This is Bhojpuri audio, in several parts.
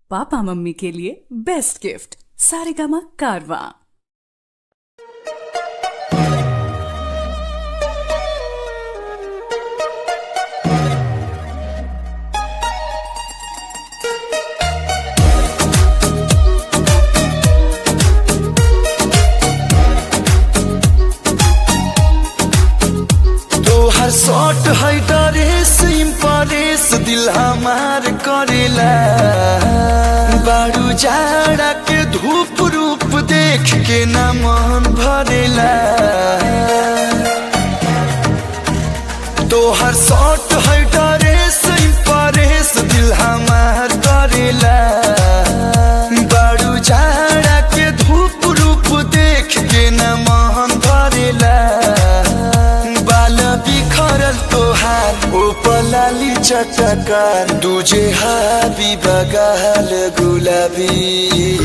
पापा मम्मी के लिए बेस्ट गिफ्ट सारेगामा कारवा। तोहर शॉट है ड्रेस इम्प्रेस दिल हमार करेला बारू जाड़ा के धूप रूप देख के न मन भरेला। तोहर शॉट है ड्रेस इम्प्रेस दिल हमार करेला बारू जाड़ा के धूप रूप देख के न मन भरेला। बिखरल तोहार ओपलाली चटकार दूजे हाबी बगाल गुलाबी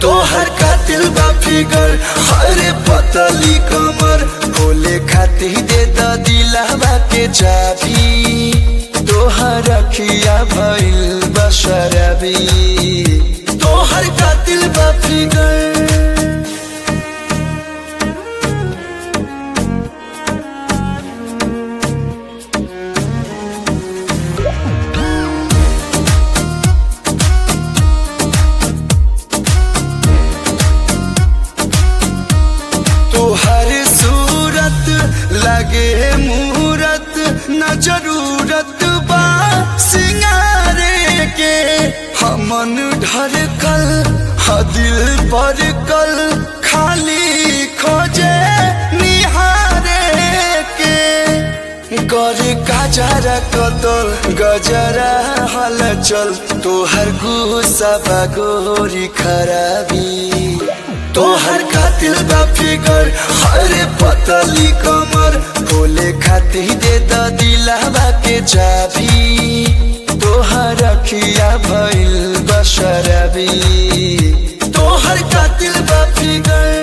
तोहर कातिल बा फिगर हरे पतली कमर खोले खाती दे द दिलवा के चाबी तोहर अखिया भइल बशरबी तोहर कातिल बा फिगर। तोहर सूरत लगे मूरत न जरूरत बा सिंगारे के हमन ढरकल ह दिल पर कल खाली खोजे निहारे के कर गजरा कतल गजरा हलचल तोहर गुस्सा बगोरी खराबी तोहर कातिल बा फिगर हरे पतली कमर खोले खाती दे द दिलवा के चाबी तोहर अखिया भइल बशरबी तोहर कातिल बा फिगर।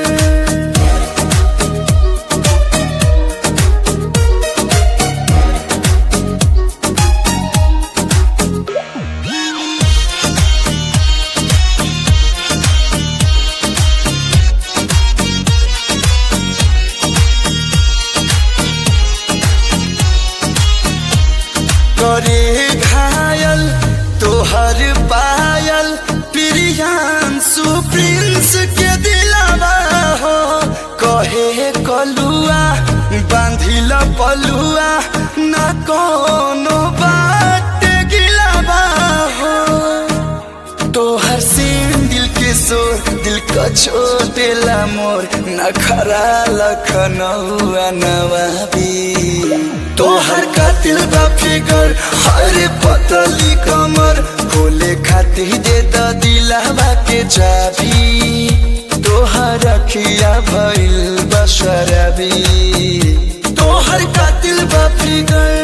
करे घायल तोहर पायल प्रियांशु प्रिंस के दिलवा हो कहे कलुआ बांधिल पलुआ न कोनो बात गिलवा हो तोहर सीन दिल के सोर दिल का छोटेला मोर नखरा लखनऊआ नवाबी तोहर कातिल बा फिगर हरे पतली कमर खोले खाती दे द दिलवा के चाबी तोहर अखिया भइल बशरबी तोहर कातिल बा फिगर।